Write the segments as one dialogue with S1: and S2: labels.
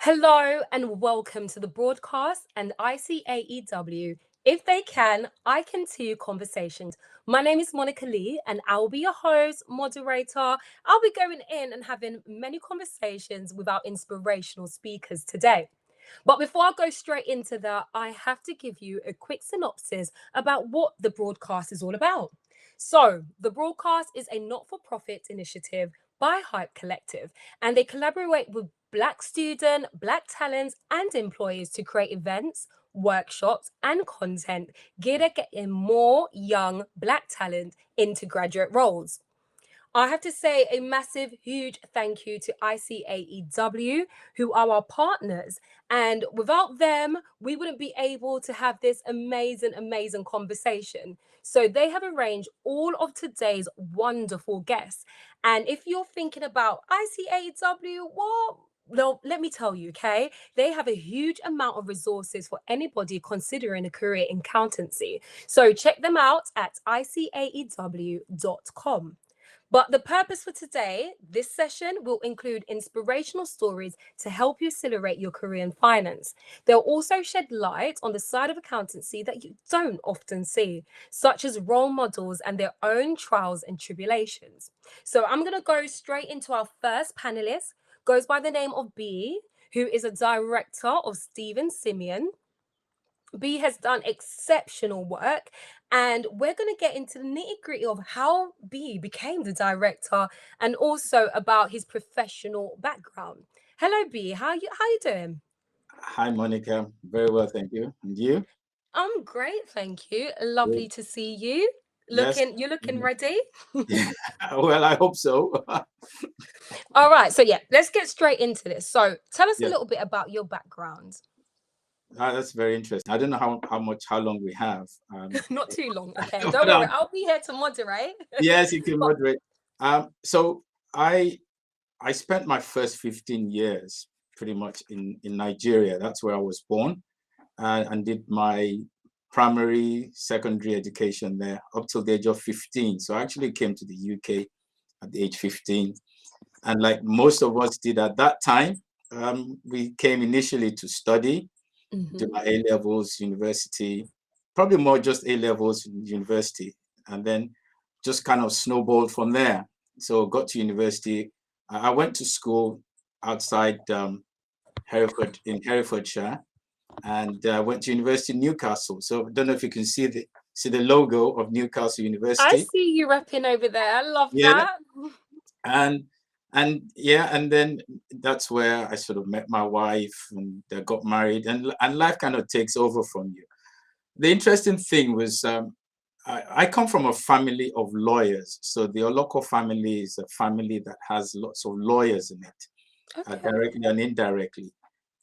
S1: Hello and welcome to the broadcast and ICAEW. If they can, I can too conversations. My name is Monica Lee and I'll be your host, moderator. I'll be going in and having many conversations with our inspirational speakers today. But before I go straight into that, I have to give you a quick synopsis about what the broadcast is all about. So, the broadcast is a not for profit initiative by Hype Collective, and they collaborate with Black student, Black talents, and employees to create events, workshops, and content geared at getting more young Black talent into graduate roles. I have to say a massive, huge thank you to ICAEW, who are our partners. And without them, we wouldn't be able to have this amazing, amazing conversation. So they have arranged all of today's wonderful guests. And if you're thinking about ICAEW, well, let me tell you, okay? They have a huge amount of resources for anybody considering a career in accountancy. So check them out at icaew.com. But the purpose for today, this session will include inspirational stories to help you accelerate your career in finance. They'll also shed light on the side of accountancy that you don't often see, such as role models and their own trials and tribulations. So I'm going to go straight into our first panelist, goes by the name of B, who is a director of Stephen Simeon. B has done exceptional work, and we're going to get into the nitty gritty of how B became the director and also about his professional background. Hello, B. How you doing?
S2: Hi, Monica. Very well, thank you. And you?
S1: I'm great, thank you.
S2: Good.
S1: Lovely to see you.
S2: Yes.
S1: You're looking ready.
S2: Well, I hope so.
S1: All right, so yeah, let's get straight into this. So tell us a
S2: Yeah,
S1: little bit about your background.
S2: that's very interesting. I don't know how long we have.
S1: Not too long, okay? Don't
S2: But
S1: worry, I'll be here to moderate.
S2: yes, you can
S1: But
S2: moderate. So I spent my first 15 years pretty much in Nigeria. That's where I was born, and did my primary, secondary education there up till the age of 15. So I actually came to the UK at the age 15. And like most of us did at that time, we came initially to study, do
S1: Mhm.
S2: my A levels, university, probably more just A levels, university, and then just kind of snowballed from there. So got to university. I went to school outside Hereford in Herefordshire, and went to University in Newcastle. So I don't know if you can see the logo of Newcastle
S1: I
S2: University.
S1: see you rapping over there. I love
S2: Yeah,
S1: that.
S2: and yeah, and then that's where I sort of met my wife and got married, and life kind of takes over from you. The interesting thing was, I come from a family of lawyers, so the Oloko family is a family that has lots of lawyers in it,
S1: Okay.
S2: directly and indirectly.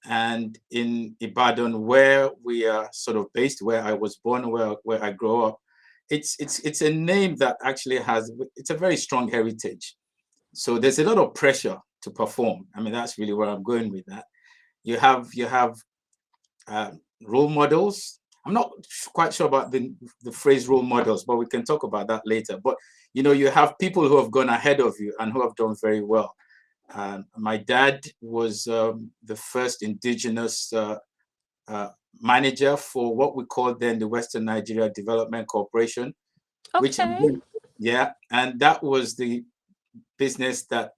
S2: And in Ibadan, where we are sort of based, where I was born, where I grew up, it's a name that actually it's a very strong heritage. So there's a lot of pressure to perform. I mean, that's really where I'm going with that. You have uh, role models. I'm not quite sure about the phrase role models, but we can talk about that later. But you have people who have gone ahead of you and who have done very well. My dad was the first indigenous uh, manager for what we called then the Western Nigeria Development Corporation, which
S1: Okay.
S2: yeah, and that was the business that.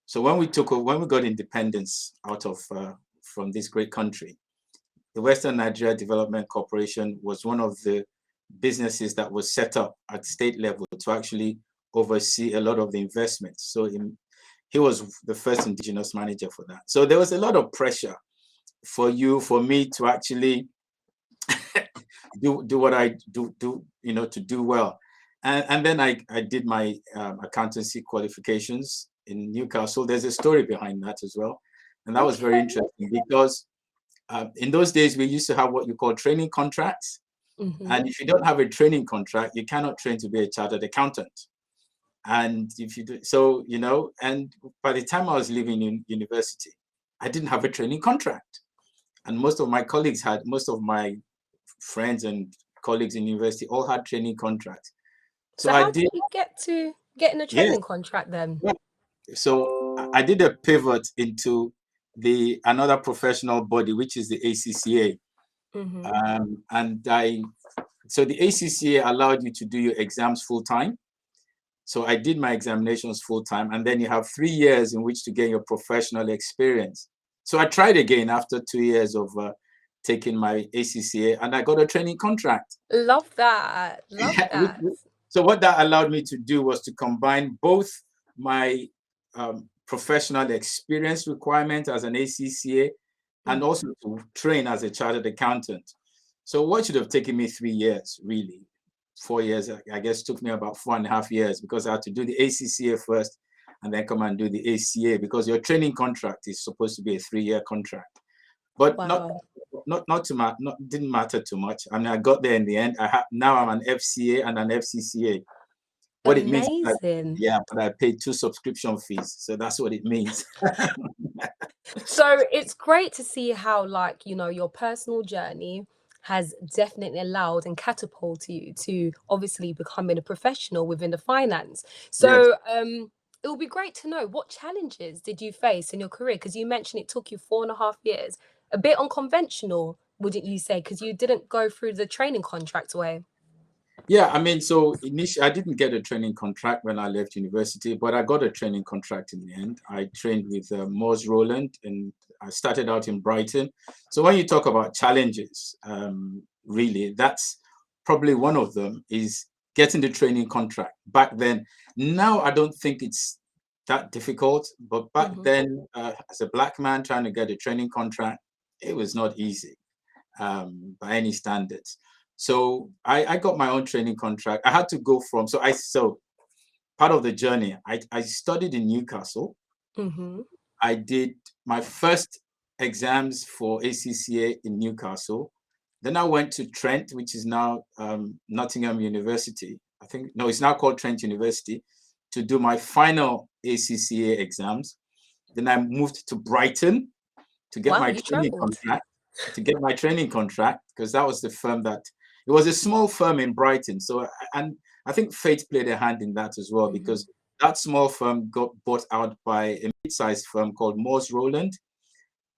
S2: So when we got independence out of from this great country, the Western Nigeria Development Corporation was one of the businesses that was set up at state level to actually oversee a lot of the investments. So he was the first indigenous manager for that. So there was a lot of pressure for me to actually do what I do to do well. And then I did my accountancy qualifications in Newcastle. There's a story behind that as well. And that was very
S1: Okay.
S2: interesting because in those days, we used to have what you call training contracts.
S1: Mm-hmm.
S2: And if you don't have a training contract, you cannot train to be a chartered accountant. And if you do, so, and by the time I was leaving university, I didn't have a training contract. And most of my friends and colleagues in university all had training contracts. So
S1: So
S2: I
S1: how did
S2: did,
S1: you get to getting a
S2: yes.
S1: training contract then?
S2: Yeah. So I did a pivot into the another professional body, which is the ACCA. And so the ACCA allowed you to do your exams full time. So I did my examinations full time, and then you have 3 years in which to get your professional experience. So I tried again after 2 years of taking my ACCA, and I got a training contract.
S1: Love that. Love that.
S2: So what that allowed me to do was to combine both my professional experience requirement as an ACCA and also to train as a chartered accountant. So what should have taken me 3 years, really, 4 years, I guess took me about 4.5 years, because I had to do the ACCA first and then come and do the ACA, because your training contract is supposed to be a 3-year contract. But didn't matter too much. I mean, I got there in the end. Now I'm an FCA and an FCCA. What it means, but I paid 2 subscription fees, so that's what it means.
S1: So it's great to see how, like, you know, your personal journey has definitely allowed and catapulted you to obviously becoming a professional within the finance. So it will be great to know, what challenges did you face in your career? Because you mentioned it took you 4.5 years. A bit unconventional, wouldn't you say? Because you didn't go through the training contract way.
S2: Yeah, I mean, so initially I didn't get a training contract when I left university, but I got a training contract in the end. I trained with Moores Rowland, and I started out in Brighton. So when you talk about challenges, really, that's probably one of them, is getting the training contract back then. Now I don't think it's that difficult, but back then, as a Black man trying to get a training contract, it was not easy by any standards. So I got my own training contract. I had to go from, so part of the journey, I studied in Newcastle. I did my first exams for ACCA in Newcastle. Then I went to Trent, which is now Nottingham University. I think, no, it's now called Trent University, to do my final ACCA exams. Then I moved to Brighton to get my training contract. Because that was the firm that, it was a small firm in Brighton. So, and I think fate played a hand in that as well, because that small firm got bought out by a mid-sized firm called Moores Rowland,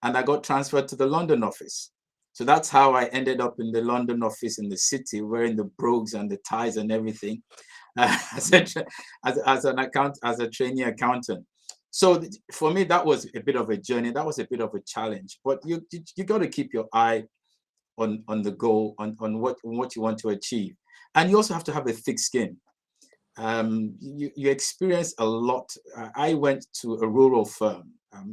S2: and I got transferred to the London office. So that's how I ended up in the London office in the city, wearing the brogues and the ties and everything, as a trainee accountant. So for me, that was a bit of a journey. That was a bit of a challenge. But you got to keep your eye on the goal, on what you want to achieve, and you also have to have a thick skin. You experience a lot. I went to a rural firm. I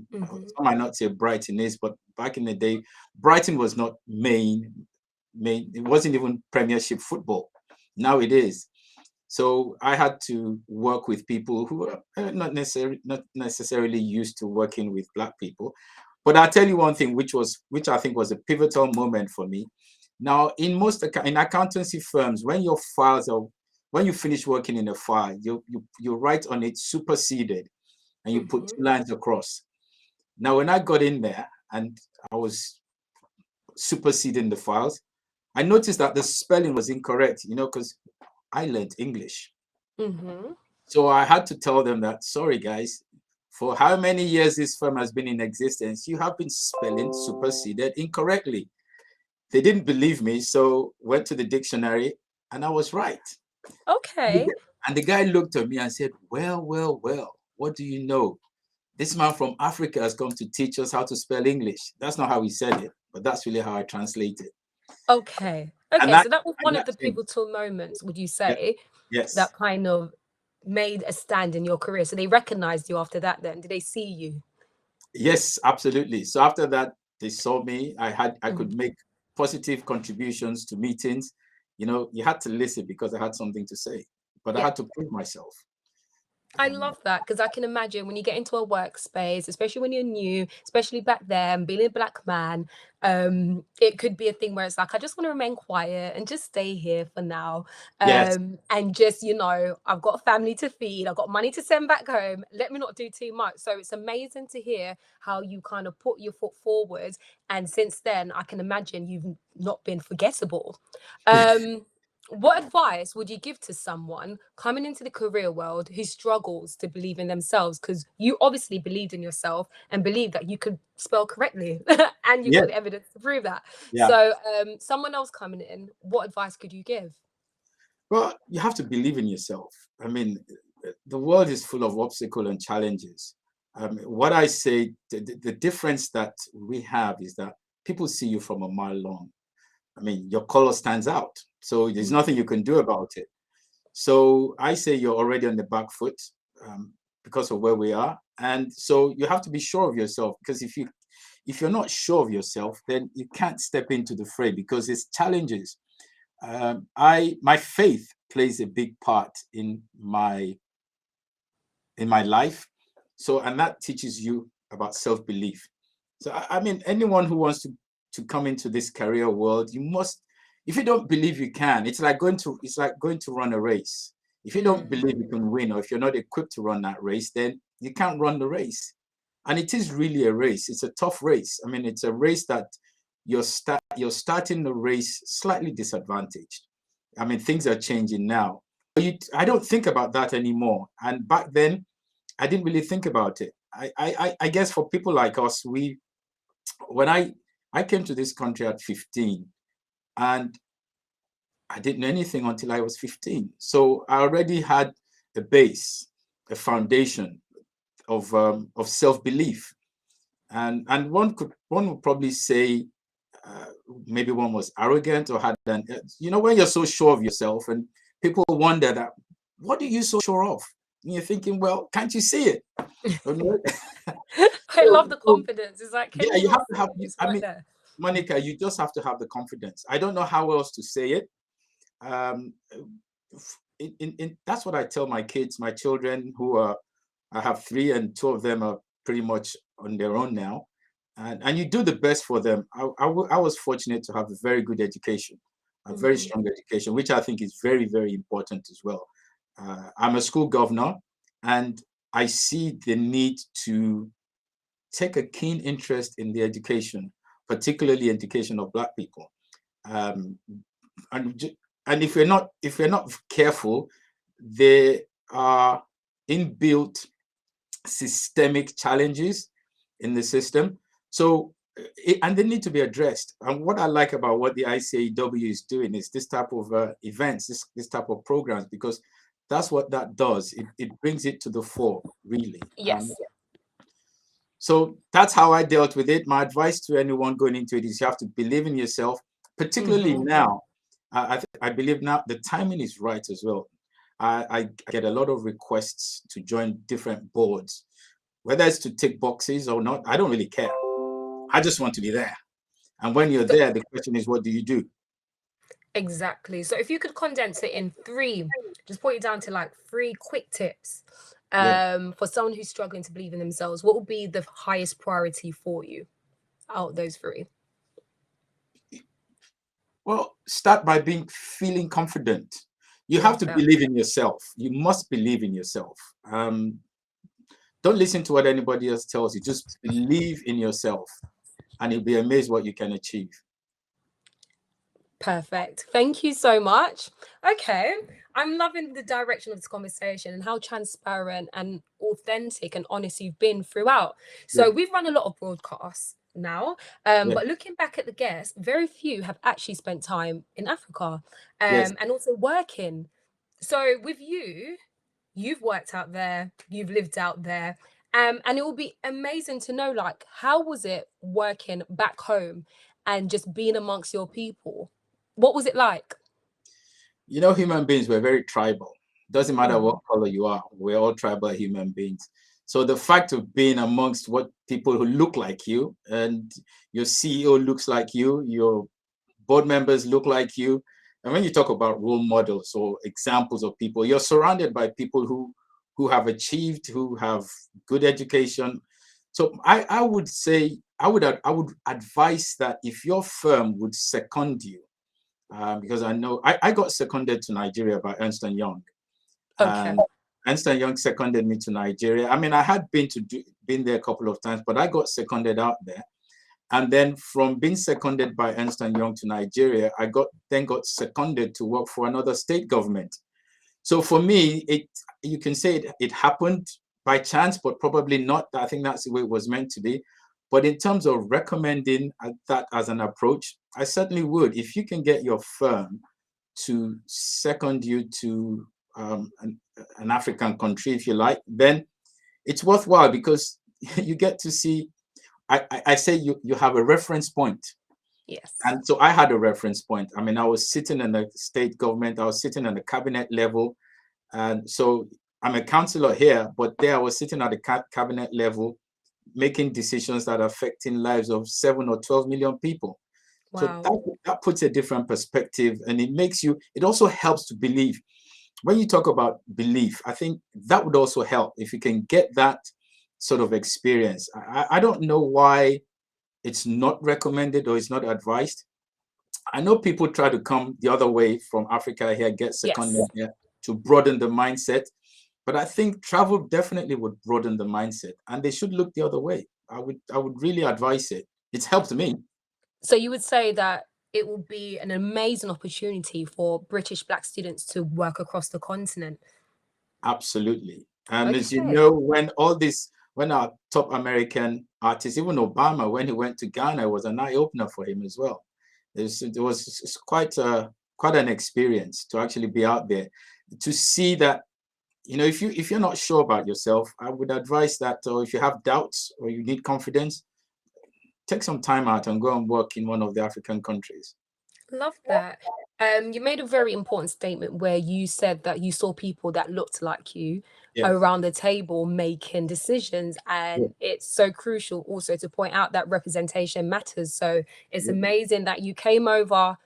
S2: might not say Brighton is, but back in the day, Brighton was not main. It wasn't even Premiership football. Now it is. So I had to work with people who are not necessarily used to working with Black people. But I'll tell you one thing, which I think was a pivotal moment for me. Now, in accountancy firms, when you finish working in a file, you write on it superseded, and you put 2 lines across. Now, when I got in there and I was superseding the files, I noticed that the spelling was incorrect, because I learned English. So I had to tell them that, sorry, guys, for how many years this firm has been in existence, you have been spelling superseded incorrectly. They didn't believe me, so went to the dictionary, and I was right.
S1: Okay.
S2: And the guy looked at me and said, well, what do you know? This man from Africa has come to teach us how to spell English. That's not how he said it, but that's really how I translate it.
S1: Okay. So that was one of the pivotal moments, would you say?
S2: Yes.
S1: That kind of made a stand in your career. So they recognized you after that then? Did they see you?
S2: Yes, absolutely. So after that, they saw me. I could make positive contributions to meetings. You had to listen because I had something to say, but I had to prove myself.
S1: I love that, because I can imagine when you get into a workspace, especially when you're new, especially back then, being a Black man, it could be a thing where it's like, I just want to remain quiet and just stay here for now.
S2: Yes.
S1: And just, I've got a family to feed, I've got money to send back home. Let me not do too much. So it's amazing to hear how you kind of put your foot forward. And since then, I can imagine you've not been forgettable. What advice would you give to someone coming into the career world who struggles to believe in themselves? Because you obviously believed in yourself and believed that you could spell correctly and you
S2: Yeah,
S1: got the evidence to prove that.
S2: yeah.
S1: So, someone else coming in, what advice could you give?
S2: Well, you have to believe in yourself. I mean, the world is full of obstacles and challenges. What I say, the difference that we have is that people see you from a mile long. I mean, your color stands out. So there's nothing you can do about it. So I say you're already on the back foot because of where we are. And so you have to be sure of yourself, because if you're not sure of yourself, then you can't step into the fray because it's challenges. My faith plays a big part in my life. So, and that teaches you about self-belief. So, I mean, anyone who wants to come into this career world, you must, if you don't believe you can, it's like going to run a race. If you don't believe you can win, or if you're not equipped to run that race, then you can't run the race. And it is really a race. It's a tough race. I mean, it's a race that you're starting the race slightly disadvantaged. I mean, things are changing now. I don't think about that anymore. And back then, I didn't really think about it. I guess for people like us, when I came to this country at 15, and I didn't know anything until I was 15. So I already had a base, a foundation of self-belief. And one would probably say maybe one was arrogant or had when you're so sure of yourself and people wonder that, what are you so sure of? And you're thinking, well, can't you see it?
S1: I love the confidence. It's like, can
S2: Yeah,
S1: you
S2: you
S1: not
S2: have to
S1: see
S2: have,
S1: it? It's
S2: I
S1: right
S2: mean,
S1: there.
S2: Monica, you just have to have the confidence. I don't know how else to say it. Um, that's what I tell my kids, my children I have three and two of them are pretty much on their own now. And you do the best for them. I was fortunate to have a very good education, a very strong education, which I think is very, very important as well. I'm a school governor, and I see the need to take a keen interest in the education, particularly education of Black people. Um, and and if we're not careful, there are inbuilt systemic challenges in the system. So, and they need to be addressed. And what I like about what the ICAEW is doing is this type of events, this type of programs, because that's what that does. It brings it to the fore, really.
S1: Yes.
S2: So that's how I dealt with it. My advice to anyone going into it is you have to believe in yourself, particularly now. I believe now the timing is right as well. I get a lot of requests to join different boards, whether it's to tick boxes or not. I don't really care. I just want to be there. And when you're there, the question is, what do you do?
S1: Exactly. So if you could condense it in three, just point it down to like three quick tips
S2: Yeah.
S1: for someone who's struggling to believe in themselves, what would be the highest priority for you out of those three?
S2: Well, start by feeling confident. You have
S1: Love
S2: to
S1: that.
S2: believe in yourself. You must believe in yourself. Don't listen to what anybody else tells you. Just believe in yourself, and you'll be amazed what you can achieve.
S1: Perfect. Thank you so much. Okay. I'm loving the direction of this conversation and how transparent and authentic and honest you've been throughout.
S2: Yeah,
S1: So we've run a lot of broadcasts now,
S2: yeah,
S1: but looking back at the guests, very few have actually spent time in Africa
S2: yes.
S1: and also working. So with you, you've worked out there, you've lived out there, and it will be amazing to know, like, how was it working back home and just being amongst your people? What was it like?
S2: Human beings were very tribal. Doesn't matter what
S1: Mhm.
S2: color you are, we're all tribal human beings. So the fact of being amongst what people who look like you, and your CEO looks like you, your board members look like you. And when you talk about role models or examples of people, you're surrounded by people who have achieved, who have good education. So I would say I would advise that if your firm would second you, because I know I got seconded to Nigeria by Ernst and Young,
S1: Okay.
S2: and Ernst and Young seconded me to Nigeria. I mean, I had been there a couple of times, but I got seconded out there. And then from being seconded by Ernst & Young to Nigeria, I got seconded to work for another state government. So for me, you can say it happened by chance, but probably not. I think that's the way it was meant to be. But in terms of recommending that as an approach, I certainly would. If you can get your firm to second you to an African country, if you like, then it's worthwhile, because you get to see, I say you have a reference point.
S1: Yes.
S2: And so I had a reference point. I mean, I was sitting in the state government, I was sitting on the cabinet level. And so I'm a councillor here, but there I was sitting at the cabinet level, making decisions that are affecting lives of 7 or 12 million people.
S1: Wow.
S2: So that puts a different perspective, and it also helps to believe. When you talk about belief, I think that would also help if you can get that sort of experience. I don't know why it's not recommended or it's not advised. I know people try to come the other way from Africa here, get seconded here to broaden the mindset. But I think travel definitely would broaden the mindset, and they should look the other way. I would really advise it. It's helped me.
S1: So you would say that it will be an amazing opportunity for British Black students to work across the continent.
S2: Absolutely. And as you
S1: Okay.
S2: know, when our top American artists, even Obama, when he went to Ghana, it was an eye-opener for him as well. It was quite an experience to actually be out there, to see that, if you're not sure about yourself, I would advise that, or if you have doubts or you need confidence, take some time out and go and work in one of the African countries.
S1: Love that. You made a very important statement where you said that you saw people that looked like you
S2: Yes.
S1: around the table making decisions,
S2: Yeah.
S1: and it's so crucial also to point out that representation matters. So it's
S2: Yeah.
S1: amazing that you came over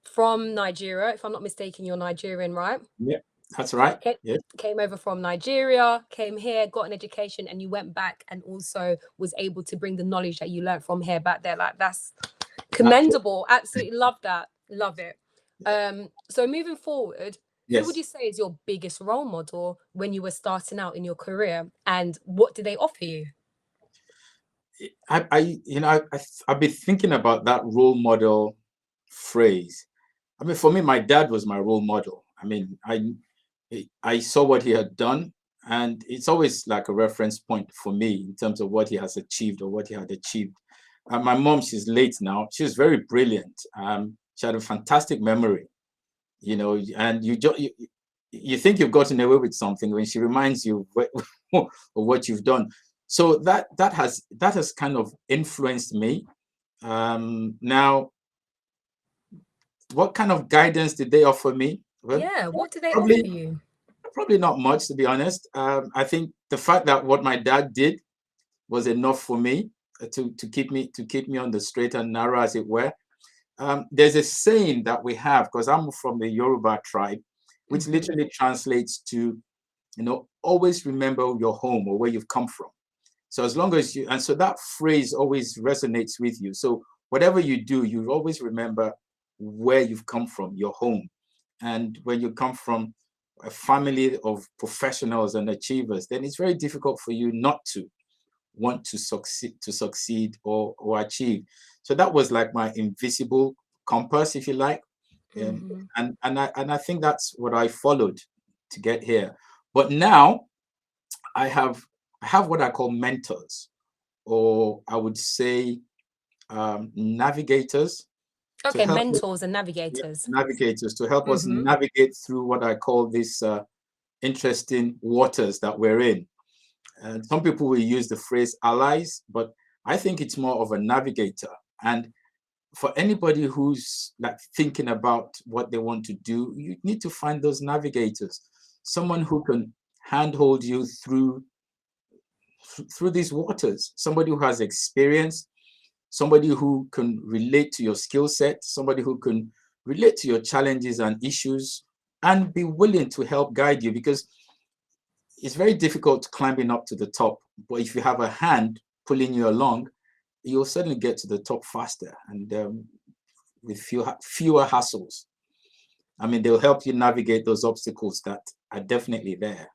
S1: from Nigeria. If I'm not mistaken, you're Nigerian, right?
S2: Yeah, that's right. Yeah.
S1: Came over from Nigeria, came here, got an education, and you went back and also was able to bring the knowledge that you learned from here back there. Like, that's commendable. Absolutely love that. Love it. So moving forward, who would
S2: Yes.
S1: you say is your biggest role model when you were starting out in your career, and what did they offer you?
S2: I've been thinking about that role model phrase. I mean, for me, my dad was my role model. I mean, I saw what he had done, and it's always like a reference point for me in terms of what he has achieved or what he had achieved. My mom, she's late now. She was very brilliant. She had a fantastic memory, and you think you've gotten away with something when she reminds you of what you've done. So that has kind of influenced me. Now, what kind of guidance did they offer me? Well,
S1: Yeah, what did they
S2: probably
S1: offer you?
S2: probably not much, to be honest. I think the fact that what my dad did was enough for me to keep me on the straight and narrow, as it were. There's a saying that we have, because I'm from the Yoruba tribe, which literally translates to, always remember your home or where you've come from. So as long as and so that phrase always resonates with you. So whatever you do, you always remember where you've come from, your home. And when you come from a family of professionals and achievers, then it's very difficult for you not to want to succeed or achieve. So that was like my invisible compass, if you like. And I think that's what I followed to get here. But now I have what I call mentors, or I would say navigators, to
S1: Okay,
S2: help us,
S1: mentors and navigators.
S2: us navigate through what I call this interesting waters that we're in. And some people will use the phrase allies, but I think it's more of a navigator. And for anybody who's like thinking about what they want to do, you need to find those navigators, someone who can handhold you through these waters, somebody who has experience, somebody who can relate to your skill set, somebody who can relate to your challenges and issues, and be willing to help guide you, because it's very difficult climbing up to the top. But if you have a hand pulling you along, you'll certainly get to the top faster and with fewer hassles. I mean, they'll help you navigate those obstacles that are definitely there,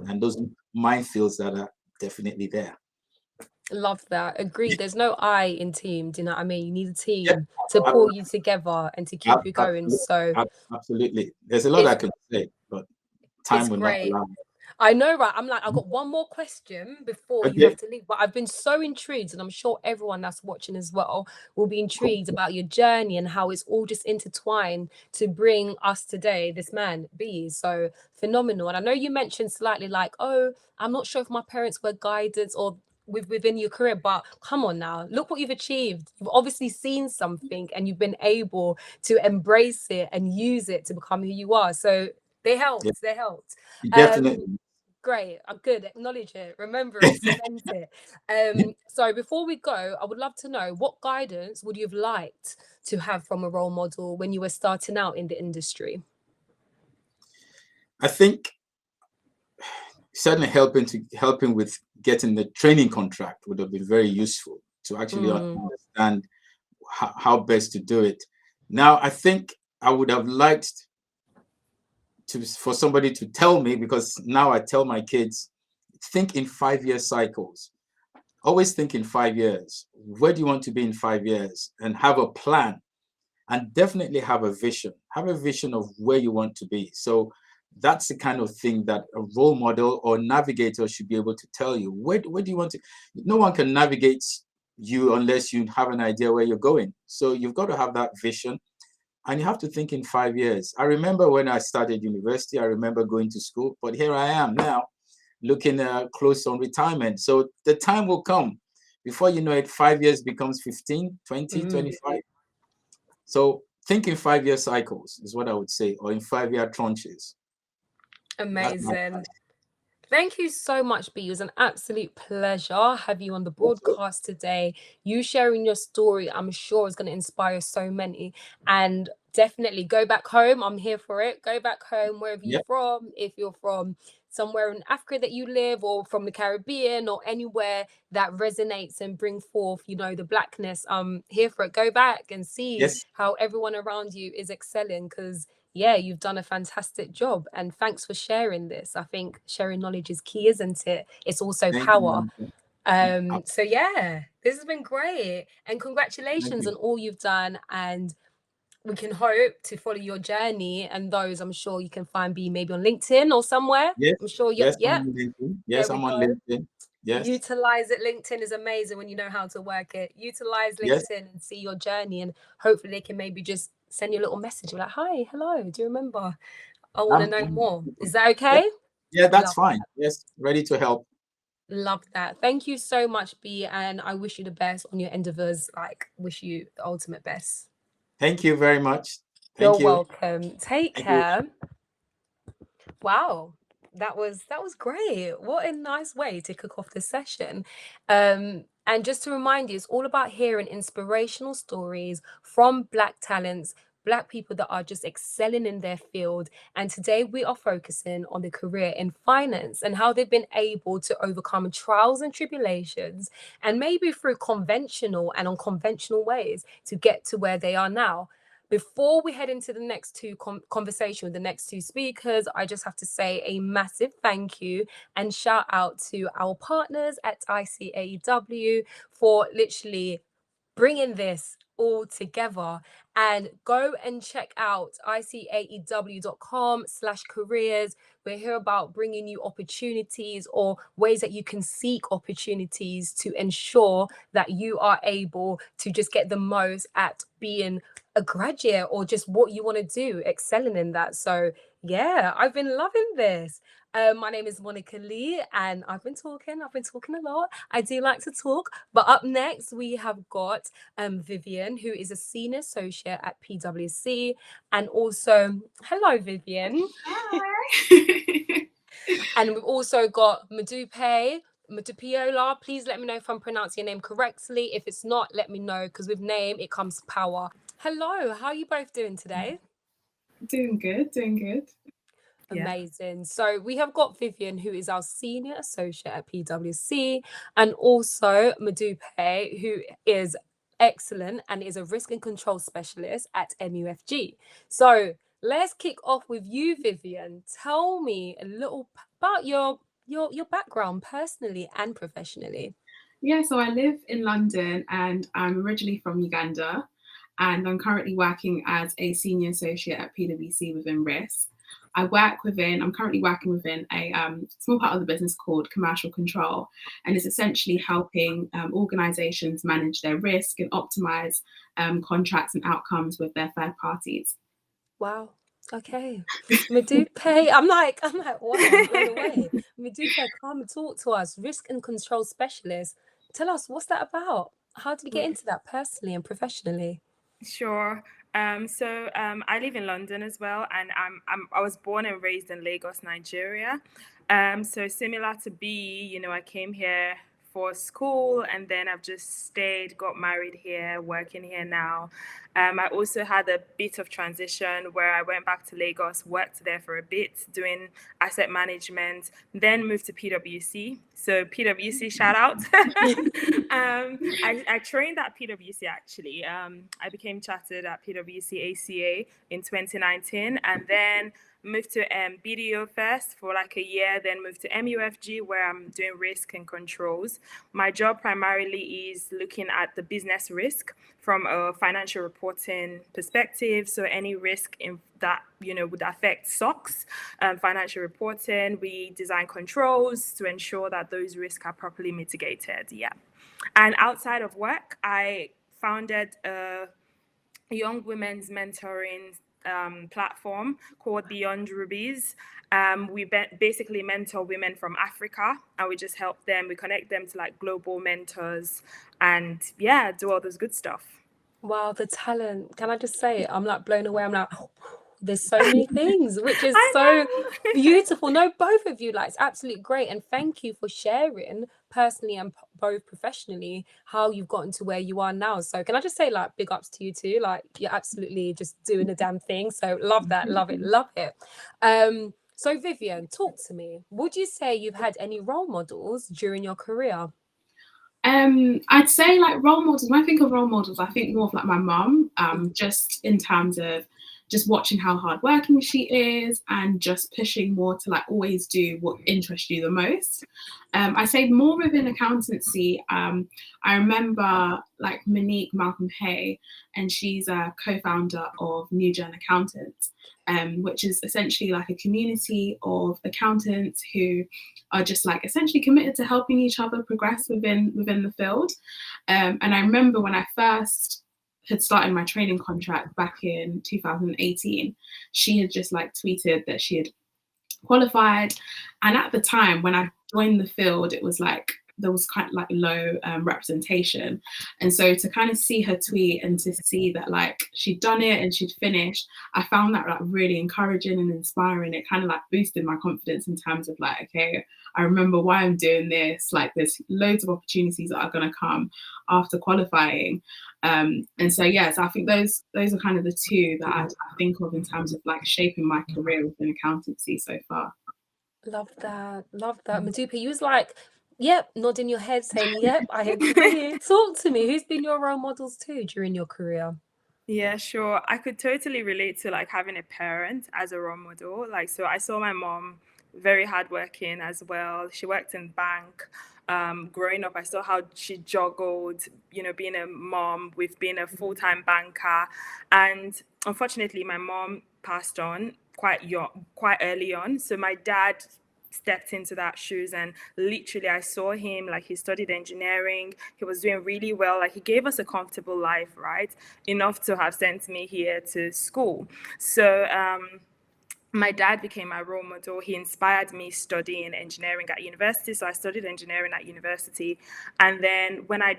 S2: and those minefields that are definitely there.
S1: Love that. Agreed. There's no I in team. Do you know what I mean? You need a
S2: Yeah,
S1: team to pull you together and to keep you going.
S2: absolutely,
S1: So
S2: absolutely. There's a lot I
S1: it's
S2: could say, but
S1: it's
S2: time will not
S1: great.
S2: allow.
S1: I know, right? I'm like, I've got one more question before you
S2: Okay,
S1: have to leave, but I've been so intrigued, and I'm sure everyone that's watching as well will be
S2: cool.
S1: intrigued about your journey and how it's all just intertwined to bring us today, this man, B. So phenomenal. And I know you mentioned slightly like, oh, I'm not sure if my parents were guidance or within your career, but come on now, look what you've achieved. You've obviously seen something and you've been able to embrace it and use it to become who you are. So they
S2: Yeah,
S1: helped. They helped. Um,
S2: definitely.
S1: Great. I'm good. Acknowledge it. Remember it. Cement it. So before we go, I would love to know what guidance would you have liked to have from a role model when you were starting out in the industry?
S2: I think certainly helping with getting the training contract would have been very useful to actually
S1: Mm,
S2: understand how best to do it. Now, I think I would have liked for somebody to tell me, because now I tell my kids, think in 5 year cycles. Always think in 5 years. Where do you want to be in 5 years? And have a plan, and definitely have a vision. Have a vision of where you want to be. So that's the kind of thing that a role model or navigator should be able to tell you. Where do you want to? No one can navigate you unless you have an idea where you're going. So you've got to have that vision, and you have to think in 5 years. I remember when I started university, I remember going to school, but here I am now looking close on retirement. So the time will come before you know it, 5 years becomes 15, 20,
S1: mm,
S2: 25. So think in 5 year cycles is what I would say, or in 5 year tranches. That's my
S1: amazing. Thank you so much, B. It was an absolute pleasure have you on the
S2: advice.
S1: broadcast today. You sharing your story, I'm sure, is going to inspire so many. And definitely go back home. I'm here for it. Go back home wherever you're
S2: Yeah.
S1: from. If you're from somewhere in Africa that you live, or from the Caribbean, or anywhere that resonates and bring forth, the blackness. I'm here for it. Go back and see
S2: Yes.
S1: how everyone around you is excelling, because yeah, you've done a fantastic job. And thanks for sharing this. I think sharing knowledge is key, isn't it? It's also
S2: Thank you,
S1: power.
S2: Monica.
S1: So yeah, this has been great. And
S2: Thank
S1: congratulations
S2: you.
S1: on all you've done. And we can hope to follow your journey, and those I'm sure you can find be maybe on LinkedIn or somewhere.
S2: Yes.
S1: I'm sure
S2: Yes, I'm
S1: yeah,
S2: on LinkedIn.
S1: there
S2: Yes,
S1: we
S2: I'm on
S1: go.
S2: LinkedIn. Yes.
S1: Utilize it. LinkedIn is amazing when you know how to work it. Utilize
S2: Yes.
S1: LinkedIn and see your journey, and hopefully they can maybe just send you a little message like, hi, hello, do you remember? I want to know
S2: I'm,
S1: more. Is that
S2: yeah.
S1: okay?
S2: Yeah, that's
S1: Love
S2: fine. Yes. Ready to help.
S1: love that. Thank you so much, B, and I wish you the best on your endeavors. Like, wish you the ultimate best.
S2: Thank you very much.
S1: You're
S2: Thank you.
S1: welcome. Take
S2: Thank you.
S1: care. Wow. That was great. What a nice way to kick off the session. And just to remind you, it's all about hearing inspirational stories from Black talents, Black people that are just excelling in their field. And today we are focusing on the career in finance and how they've been able to overcome trials and tribulations, and maybe through conventional and unconventional ways to get to where they are now. Before we head into the next two conversation with the next two speakers, I just have to say a massive thank you and shout out to our partners at ICAEW for literally bringing this all together. And go and check out icaew.com/careers. We're here about bringing you opportunities or ways that you can seek opportunities to ensure that you are able to just get the most at being a graduate or just what you want to do, excelling in that. So yeah, I've been loving this. My name is Monica Lee, and I've been talking a lot. I do like to talk. But up next, we have got Vivian, who is a senior associate at PwC. And also, hello, Vivian.
S3: Hi.
S1: And we've also got Madupe, Madupiola. Please let me know if I'm pronouncing your name correctly. If it's not, let me know, because with name, it comes power. Hello, how are you both doing today?
S3: Doing good, doing good. Yeah.
S1: Amazing. So we have got Vivian, who is our senior associate at PwC, and also Madupe, who is excellent and is a risk and control specialist at MUFG. So let's kick off with you, Vivian. Tell me a little about your background personally and professionally.
S3: Yeah, so I live in London and I'm originally from Uganda, and I'm currently working as a senior associate at PwC within risk. I'm currently working within a small part of the business called commercial control, and it's essentially helping organizations manage their risk and optimize contracts and outcomes with their third parties.
S1: Wow. Okay. Madupe. Wow, I'm blown away. Madupe, come and talk to us. Risk and control specialist. Tell us, what's that about? How did you get into that personally and professionally?
S4: Sure. I live in London as well, and I was born and raised in Lagos, Nigeria. So similar to B, I came here for school, and then I've just stayed, got married here, working here now. I also had a bit of transition where I went back to Lagos, worked there for a bit, doing asset management, then moved to PwC. So PwC, shout out. I trained at PwC actually. I became chartered at PwC ACA in 2019, and then moved to BDO first for like a year, then moved to MUFG where I'm doing risk and controls. My job primarily is looking at the business risk from a financial reporting perspective. So any risk in that would affect SOX, financial reporting. We design controls to ensure that those risks are properly mitigated. Yeah. And outside of work, I founded a young women's mentoring platform called Beyond Rubies. We basically mentor women from Africa, and we just help them. We connect them to like global mentors, and yeah, do all this good stuff.
S1: Wow, the talent. Can I just say, I'm like blown away. I'm like, there's so many things, which is
S4: I
S1: so
S4: know.
S1: beautiful. No, both of you, like, it's absolutely great. And thank you for sharing personally and both professionally how you've gotten to where you are now. So can I just say, like, big ups to you too? Like, you're absolutely just doing the damn thing. So love that, love it, love it. So Vivian, talk to me. Would you say you've had any role models during your career?
S3: I'd say like role models. When I think of role models, I think more of like my mum, just in terms of just watching how hardworking she is and just pushing more to like always do what interests you the most. I say more within accountancy. I remember like Monique Malcolm Hay, and she's a co-founder of New Gen Accountants, which is essentially like a community of accountants who are just like essentially committed to helping each other progress within the field. And I remember when I first had started my training contract back in 2018, she had just like tweeted that she had qualified. And at the time when I joined the field, it was like there was kind of like low representation. And so to kind of see her tweet and to see that like she'd done it and she'd finished, I found that like really encouraging and inspiring. It kind of like boosted my confidence in terms of like, okay, I remember why I'm doing this. Like there's loads of opportunities that are going to come after qualifying. And so, yes, I think those are kind of the two that I think of in terms of like shaping my career within accountancy so far.
S1: Love that. Love that. Madupe, you was like, yep, nodding your head saying, yep, I agree. Talk to me. Who's been your role models too during your career?
S4: Yeah, sure. I could totally relate to like having a parent as a role model. Like, so I saw my mom very hardworking as well. She worked in bank. Growing up, I saw how she juggled, being a mom with being a full-time banker. And unfortunately, my mom passed on quite young, quite early on. So my dad stepped into that shoes, and literally I saw him, like he studied engineering, he was doing really well, like he gave us a comfortable life, right, enough to have sent me here to school. So my dad became my role model. He inspired me studying engineering at university. So I studied engineering at university, and then when I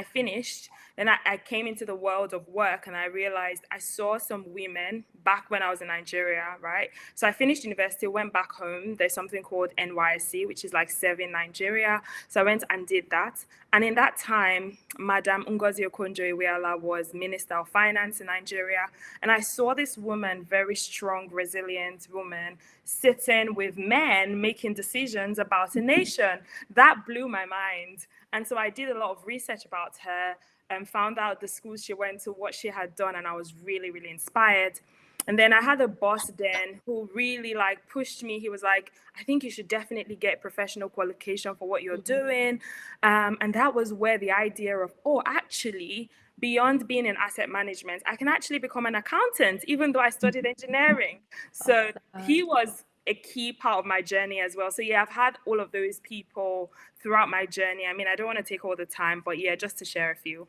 S4: finished, then I came into the world of work, and I realized I saw some women back when I was in Nigeria, right? So I finished university, went back home. There's something called NYSC, which is like serving Nigeria. So I went and did that. And in that time, Madam Ngozi Okonjo-Iweala was Minister of Finance in Nigeria. And I saw this woman, very strong, resilient woman, sitting with men making decisions about a nation. That blew my mind. And so I did a lot of research about her and found out the schools she went to, what she had done, and I was really, really inspired. And then I had a boss then who really like pushed me. He was like, I think you should definitely get professional qualification for what you're doing. And that was where the idea of, oh, actually, beyond being in asset management, I can actually become an accountant, even though I studied engineering. So he was a key part of my journey as well. So yeah, I've had all of those people throughout my journey. I mean, I don't want to take all the time, but yeah, just to share a few.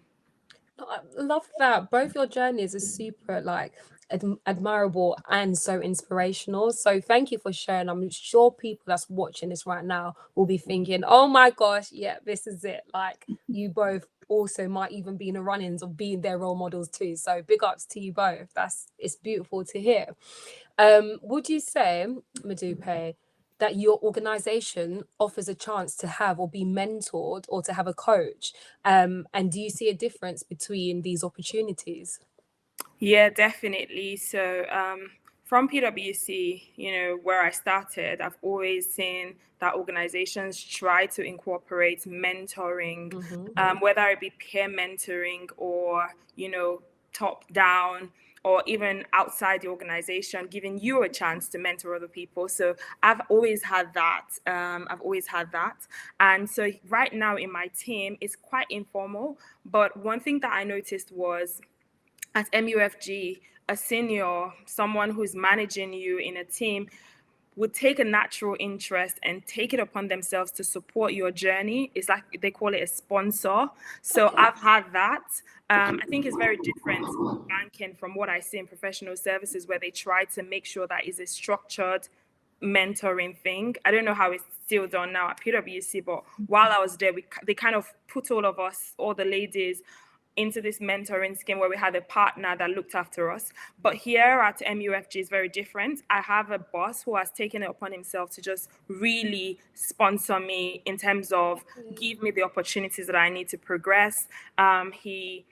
S1: I love that. Both your journeys are super like admirable and so inspirational. So thank you for sharing. I'm sure people that's watching this right now will be thinking, oh my gosh, yeah, this is it. Like you both also might even be in the run-ins of being their role models too. So big ups to you both. It's beautiful to hear. Would you say, Madupe, that your organization offers a chance to have or be mentored or to have a coach? And do you see a difference between these opportunities?
S4: Yeah, definitely. So from PwC, where I started, I've always seen that organizations try to incorporate mentoring, whether it be peer mentoring or, top down, or even outside the organization, giving you a chance to mentor other people. So I've always had that. And so right now in my team, it's quite informal. But one thing that I noticed was at MUFG, a senior, someone who's managing you in a team, would take a natural interest and take it upon themselves to support your journey. It's like they call it a sponsor. So I've had that. I think it's very different in banking from what I see in professional services, where they try to make sure that is a structured mentoring thing. I don't know how it's still done now at PwC, but while I was there, they kind of put all of us, all the ladies, into this mentoring scheme where we had a partner that looked after us. But here at MUFG is very different. I have a boss who has taken it upon himself to just really sponsor me in terms of give me the opportunities that I need to progress. He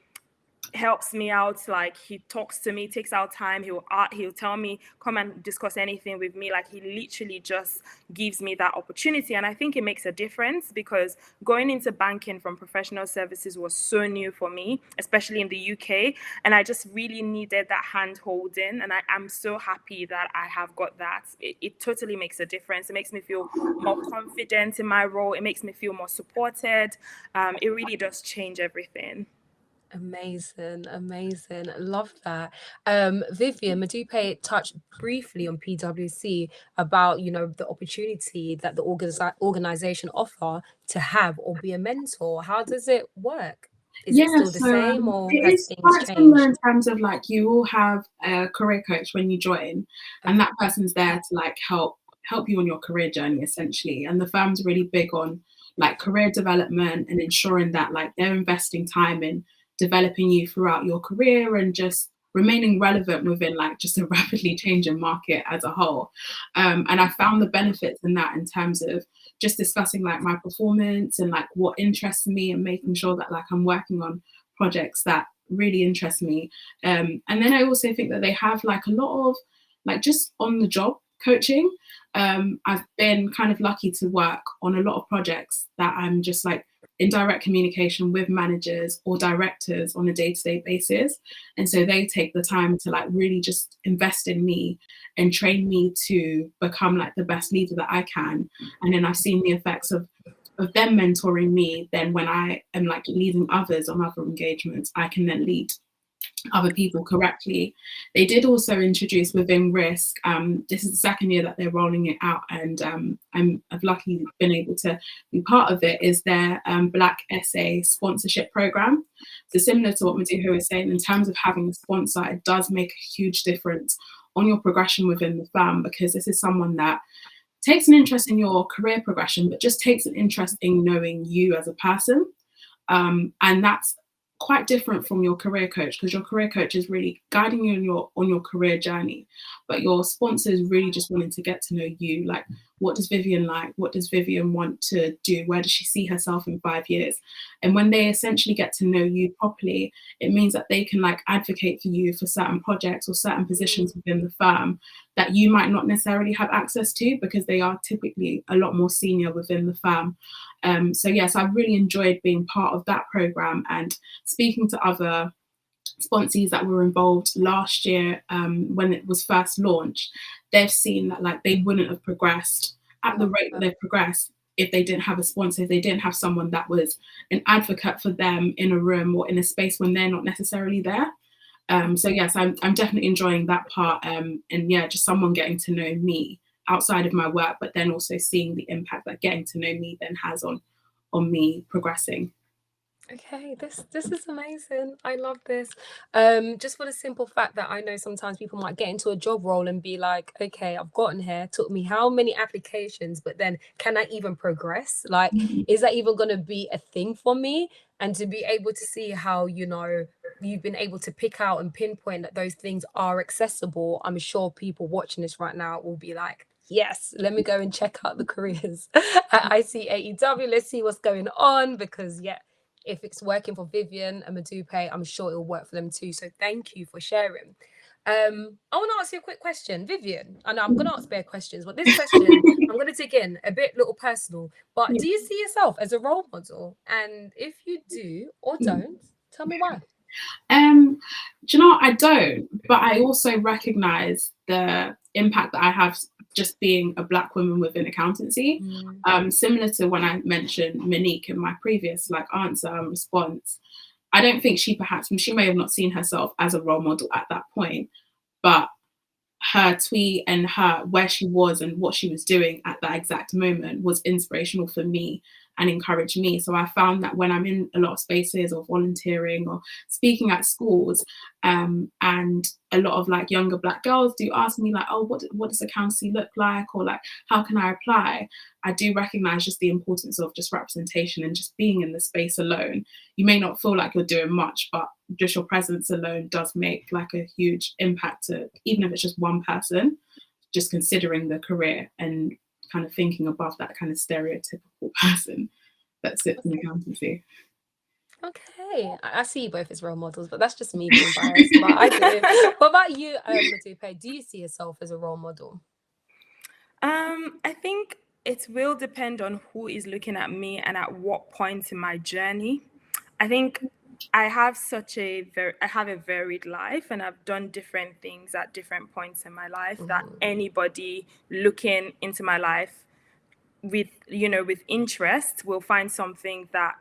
S4: helps me out, like he talks to me, takes out time, he'll tell me, come and discuss anything with me. Like he literally just gives me that opportunity. And I think it makes a difference, because going into banking from professional services was so new for me, especially in the UK, and I just really needed that hand holding, and I'm so happy that I have got that. It totally makes a difference. It makes me feel more confident in my role. It makes me feel more supported. It really does change everything.
S1: Amazing. Love that. Vivian, Madupe touched briefly on PwC about, the opportunity that the organization offer to have or be a mentor. How does it work? Is it still the same, or
S3: it
S1: has
S3: is
S1: things
S3: quite similar
S1: changed?
S3: in terms of like you will have a career coach when you join, and that person's there to like help you on your career journey essentially. And the firm's really big on like career development and ensuring that like they're investing time in developing you throughout your career and just remaining relevant within like just a rapidly changing market as a whole. And I found the benefits in that in terms of just discussing like my performance and like what interests me, and making sure that like I'm working on projects that really interest me. And then I also think that they have like a lot of like just on the job coaching. I've been kind of lucky to work on a lot of projects that I'm just like in direct communication with managers or directors on a day-to-day basis. And so they take the time to like really just invest in me and train me to become like the best leader that I can. And then I've seen the effects of them mentoring me. Then when I am like leading others on other engagements, I can then lead other people correctly. They did also introduce within Risk, this is the second year that they're rolling it out, and I've luckily been able to be part of it, is their Black ICAEW sponsorship program. So similar to what Madupe was saying, in terms of having a sponsor, it does make a huge difference on your progression within the firm, because this is someone that takes an interest in your career progression, but just takes an interest in knowing you as a person. And that's quite different from your career coach, because your career coach is really guiding you on your career journey, but your sponsor is really just wanting to get to know you. Like, what does Vivian like? What does Vivian want to do? Where does she see herself in 5 years? And when they essentially get to know you properly, it means that they can like advocate for you for certain projects or certain positions within the firm that you might not necessarily have access to, because they are typically a lot more senior within the firm. So yes, I've really enjoyed being part of that program and speaking to other sponsees that were involved last year when it was first launched, they've seen that like they wouldn't have progressed at the rate that they've progressed if they didn't have a sponsor, if they didn't have someone that was an advocate for them in a room or in a space when they're not necessarily there. So yes, I'm definitely enjoying that part. And yeah, just someone getting to know me outside of my work, but then also seeing the impact that getting to know me then has on me progressing.
S1: Okay, this is amazing. I love this. Just for the simple fact that I know sometimes people might get into a job role and be like, okay, I've gotten here, took me how many applications, but then can I even progress? Like, is that even going to be a thing for me? And to be able to see how, you know, you've been able to pick out and pinpoint that those things are accessible, I'm sure people watching this right now will be like, yes, let me go and check out the careers at ICAEW. Let's see what's going on, because yeah, if it's working for Vivian and Madupe, I'm sure it'll work for them too. So thank you for sharing. I want to ask you a quick question, Vivian. I know I'm going to ask bare questions, but this question, I'm going to dig in a bit little personal. But do you see yourself as a role model? And if you do or don't, tell me why.
S3: Do you know, I don't, but I also recognize the impact that I have just being a Black woman within accountancy. Similar to when I mentioned Monique in my previous like answer and response. I don't think she may have not seen herself as a role model at that point, but her tweet and where she was and what she was doing at that exact moment was inspirational for me and encouraged me. So I found that when I'm in a lot of spaces or volunteering or speaking at schools, and a lot of like younger Black girls do ask me like, oh, what does accountancy look like? Or like, how can I apply? I do recognize just the importance of just representation and just being in the space alone. You may not feel like you're doing much, but just your presence alone does make like a huge impact to, even if it's just one person, just considering the career and kind of thinking above that kind of stereotypical person that sits in accountancy.
S1: Okay, I see you both as role models, but that's just me being biased. But I do. What about you, Madupe? Do you see yourself as a role model?
S4: I think it will depend on who is looking at me and at what point in my journey. I think I have a varied life, and I've done different things at different points in my life that anybody looking into my life with interest will find something that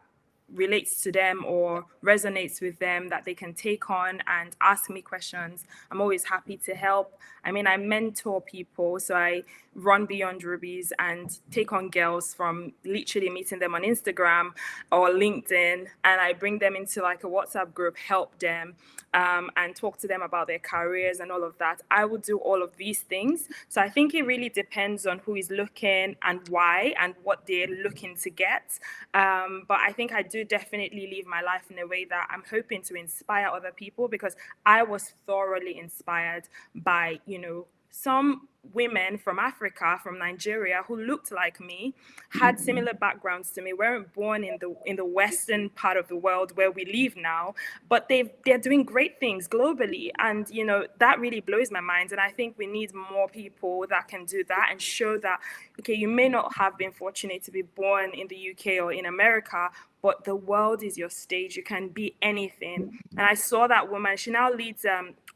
S4: relates to them or resonates with them that they can take on and ask me questions. I'm always happy to help. I mean, I mentor people, so I run beyond rubies and take on girls from literally meeting them on Instagram or LinkedIn, and I bring them into like a WhatsApp group, help them, and talk to them about their careers and all of that. I will do all of these things. So I think it really depends on who is looking and why and what they're looking to get. But I think I do definitely live my life in a way that I'm hoping to inspire other people, because I was thoroughly inspired by, some women from Africa, from Nigeria, who looked like me, had similar backgrounds to me, weren't born in the western part of the world where we live now, but they're doing great things globally, and that really blows my mind. And I think we need more people that can do that and show that, okay, you may not have been fortunate to be born in the UK or in America, but the world is your stage. You can be anything. And I saw that woman. She now leads.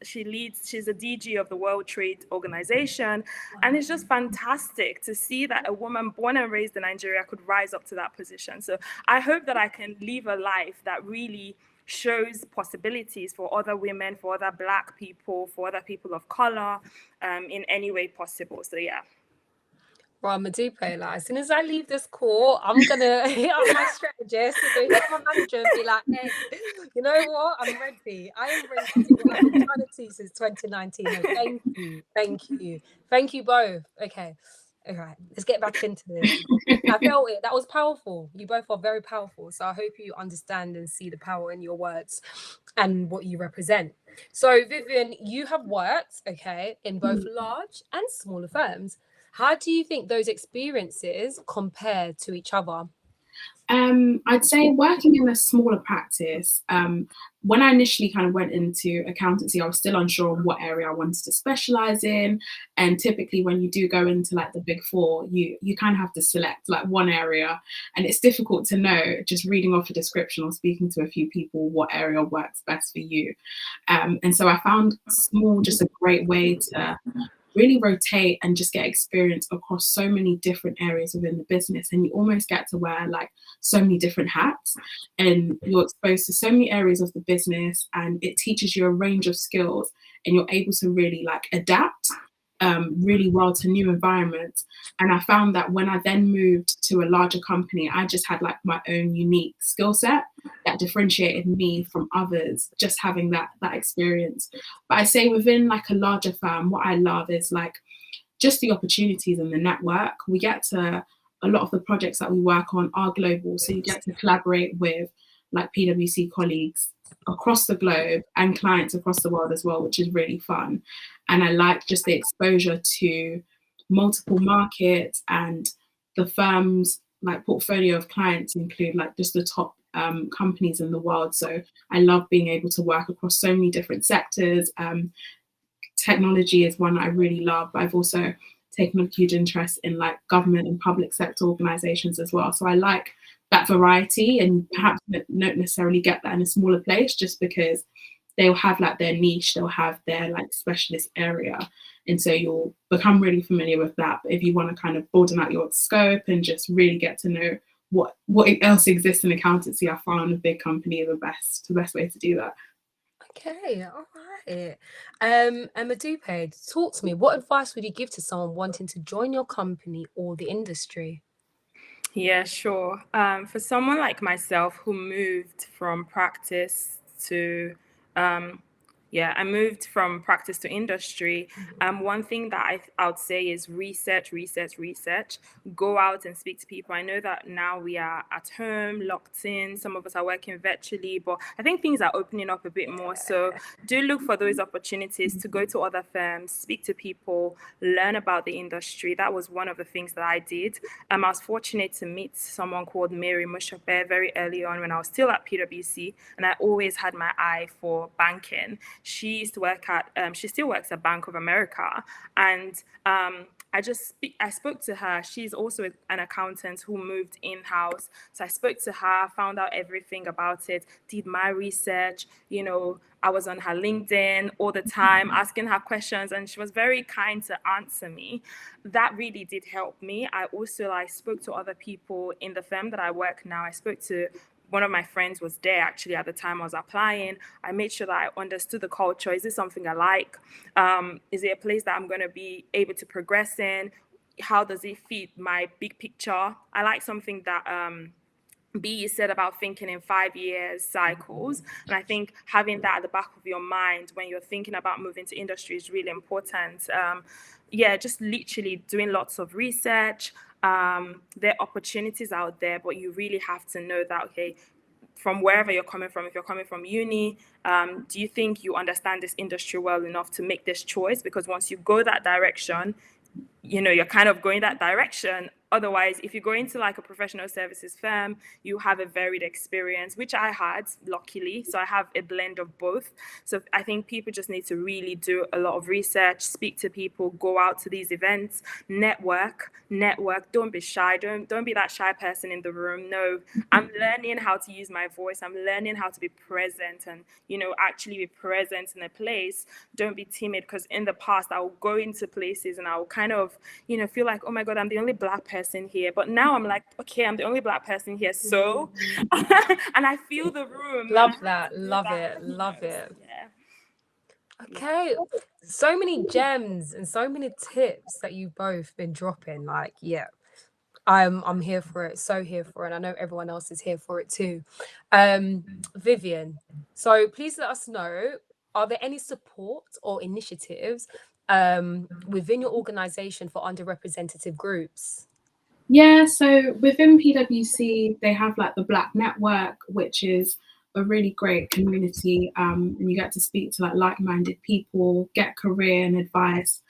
S4: She's a DG of the World Trade Organization, and it's just fantastic to see that a woman born and raised in Nigeria could rise up to that position. So I hope that I can live a life that really shows possibilities for other women, for other Black people, for other people of color, in any way possible. So yeah.
S1: Well, Madupe, like, as soon as I leave this call, I'm gonna hit up my strategist, hit up my manager and be like, hey, you know what? I'm ready. I am ready to do what I've been trying to do since 2019. And thank you both. Okay. All right, let's get back into this. I felt it. That was powerful. You both are very powerful. So I hope you understand and see the power in your words and what you represent. So Vivian, you have worked, okay, in both large and smaller firms. How do you think those experiences compare to each other?
S3: I'd say working in a smaller practice, when I initially kind of went into accountancy, I was still unsure on what area I wanted to specialize in. And typically when you do go into like the big four, you kind of have to select like one area, and it's difficult to know just reading off a description or speaking to a few people what area works best for you. And so I found small just a great way to really rotate and just get experience across so many different areas within the business, and you almost get to wear like so many different hats, and you're exposed to so many areas of the business, and it teaches you a range of skills, and you're able to really like adapt really well to new environments. And I found that when I then moved to a larger company, I just had like my own unique skill set that differentiated me from others, just having that experience. But I say within like a larger firm, what I love is like just the opportunities and the network. We get to, a lot of the projects that we work on are global, so you get to collaborate with like PwC colleagues across the globe and clients across the world as well, which is really fun. And I like just the exposure to multiple markets, and the firm's like portfolio of clients include like just the top companies in the world. So I love being able to work across so many different sectors. Technology is one I really love, but I've also taken a huge interest in like government and public sector organizations as well. So I like that variety, and perhaps don't necessarily get that in a smaller place, just because they'll have like their niche, they'll have their like specialist area. And so you'll become really familiar with that. But if you want to kind of broaden out your scope and just really get to know what else exists in accountancy, I found a big company the best way to do that.
S1: Okay, all right. And Madupe, talk to me. What advice would you give to someone wanting to join your company or the industry?
S4: Yeah, sure. For someone like myself who moved from practice to I moved from practice to industry. One thing that I would say is research. Go out and speak to people. I know that now we are at home, locked in. Some of us are working virtually, but I think things are opening up a bit more. So do look for those opportunities to go to other firms, speak to people, learn about the industry. That was one of the things that I did. I was fortunate to meet someone called Mary Mushabe very early on when I was still at PwC, and I always had my eye for banking. She used to work at, she still works at Bank of America. And I spoke to her. She's also an accountant who moved in-house. So I spoke to her, found out everything about it, did my research. You know, I was on her LinkedIn all the time, asking her questions, and she was very kind to answer me. That really did help me. I also spoke to other people in the firm that I work now. I spoke to one of my friends was there actually at the time I was applying. I made sure that I understood the culture. Is this something I like? Is it a place that I'm going to be able to progress in? How does it fit my big picture? I like something that B said about thinking in 5 years cycles. And I think having that at the back of your mind when you're thinking about moving to industry is really important. Just literally doing lots of research. There are opportunities out there, but you really have to know that, okay, from wherever you're coming from, if you're coming from uni, do you think you understand this industry well enough to make this choice? Because once you go that direction, you know, you're kind of going that direction. Otherwise, if you go into like a professional services firm, you have a varied experience, which I had, luckily. So I have a blend of both. So I think people just need to really do a lot of research, speak to people, go out to these events, network. Don't be shy. Don't be that shy person in the room. No, I'm learning how to use my voice. I'm learning how to be present and, you know, actually be present in a place. Don't be timid, because in the past, I will go into places and I will kind of, you know, feel like, oh my God, I'm the only Black person here. But now I'm like, okay, I'm the only Black person here. So, and I feel the room.
S1: Love that. Love it.
S4: Yeah.
S1: Okay. So many gems and so many tips that you've both been dropping. Like, yeah, I'm here for it. So here for it. And I know everyone else is here for it too. Vivian, so please let us know, are there any support or initiatives within your organization for underrepresented groups?
S3: Yeah, so within PwC, they have like the Black Network, which is a really great community, and you get to speak to like-minded people, get career and advice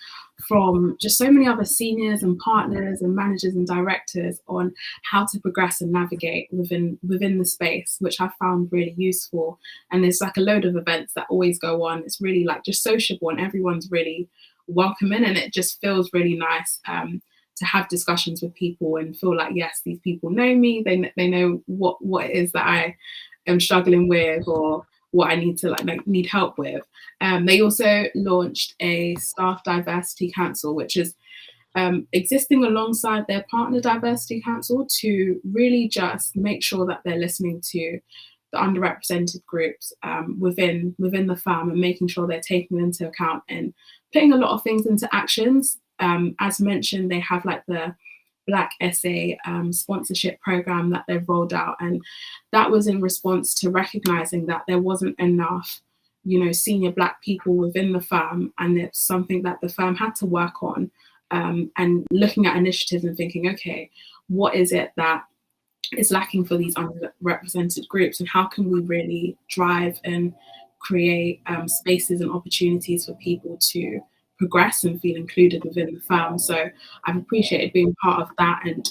S3: from just so many other seniors and partners and managers and directors on how to progress and navigate within the space, which I found really useful. And there's like a load of events that always go on. It's really like just sociable, and everyone's really welcoming, and it just feels really nice to have discussions with people and feel like, yes, these people know me. They know what it is that I am struggling with, or what I need to need help with. They also launched a staff diversity council, which is existing alongside their partner diversity council to really just make sure that they're listening to the underrepresented groups within the firm, and making sure they're taking them into account and putting a lot of things into actions. As mentioned, they have like the Black ICAEW sponsorship program that they've rolled out, and that was in response to recognizing that there wasn't enough, senior Black people within the firm, and it's something that the firm had to work on, and looking at initiatives and thinking, okay, what is it that is lacking for these underrepresented groups, and how can we really drive and create spaces and opportunities for people to progress and feel included within the firm. So I've appreciated being part of that, and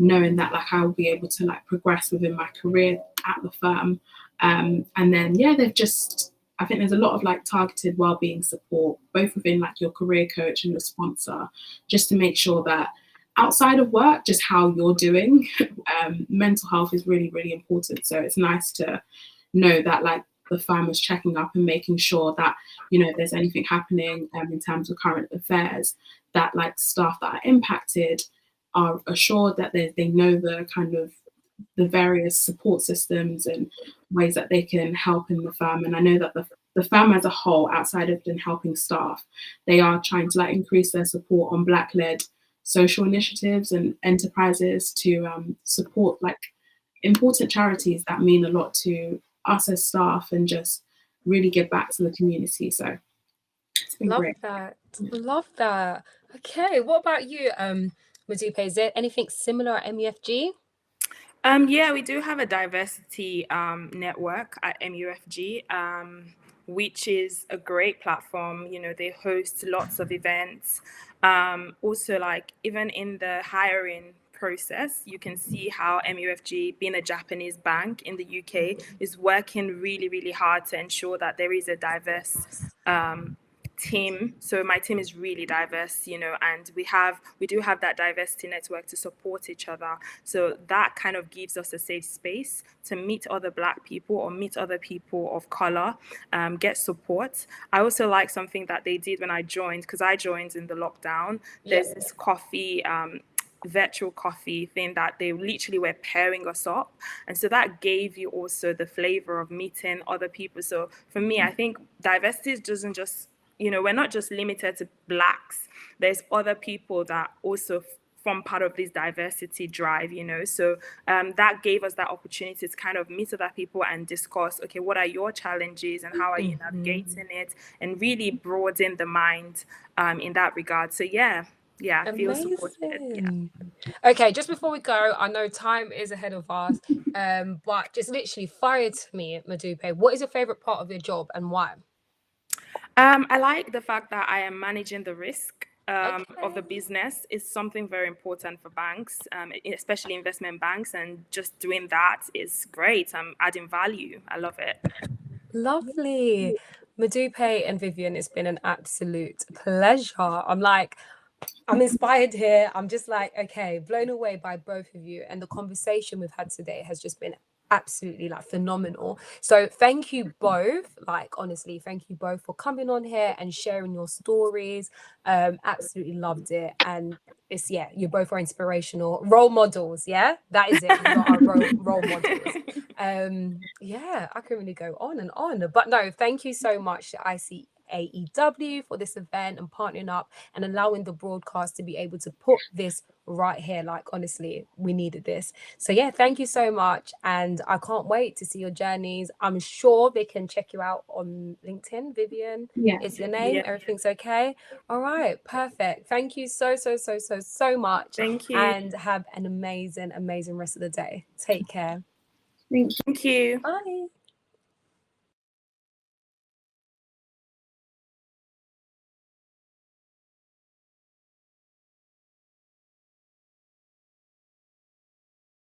S3: knowing that I will be able to progress within my career at the firm. And then I think there's a lot of targeted wellbeing support, both within your career coach and your sponsor, just to make sure that outside of work, just how you're doing, mental health is really, really important. So it's nice to know that the firm is checking up and making sure that, if there's anything happening in terms of current affairs, that staff that are impacted are assured that they know the kind of the various support systems and ways that they can help in the firm. And I know that the firm as a whole, outside of helping staff, they are trying to increase their support on Black-led social initiatives and enterprises to support important charities that mean a lot to us as staff, and just really give back to the community. So it's been great.
S1: Love that. Okay, what about you, Madupe? Is there anything similar at MUFG?
S4: Yeah, we do have a diversity network at MUFG, which is a great platform. They host lots of events. Also, even in the hiring process, you can see how MUFG, being a Japanese bank in the UK, is working really, really hard to ensure that there is a diverse team. So my team is really diverse, and we do have that diversity network to support each other. So that kind of gives us a safe space to meet other Black people or meet other people of color, get support. I also like something that they did when I joined, because I joined in the lockdown. There's this coffee, virtual coffee thing that they literally were pairing us up, and so that gave you also the flavor of meeting other people. So for me, I think diversity doesn't just, we're not just limited to Blacks. There's other people that also form part of this diversity drive, so that gave us that opportunity to kind of meet other people and discuss, okay, what are your challenges and how are you navigating it, and really broaden the mind in that regard. So yeah, I feel supported. Yeah.
S1: Okay, just before we go, I know time is ahead of us, but just literally fire to me, Madupe. What is your favorite part of your job and why?
S4: I like the fact that I am managing the risk of the business. Is something very important for banks, especially investment banks, and just doing that is great. I'm adding value. I love it.
S1: Lovely. Madupe and Vivian, it's been an absolute pleasure. I'm inspired here. I'm just okay, blown away by both of you. And the conversation we've had today has just been absolutely phenomenal. So thank you both. Honestly, thank you both for coming on here and sharing your stories. Absolutely loved it. And you both are inspirational role models. Yeah, that is it. You are our role models. I can really go on and on. But no, thank you so much to ICAEW for this event and partnering up and allowing the broadcast to be able to put this right here. Honestly, we needed this. So yeah, thank you so much, and I can't wait to see your journeys. I'm sure they can check you out on LinkedIn. Vivian is your name.
S4: Yeah.
S1: Everything's okay. All right, perfect. Thank you so much.
S4: Thank you,
S1: and have an amazing rest of the day. Take care.
S3: Thank you.
S4: Thank you.
S1: Bye.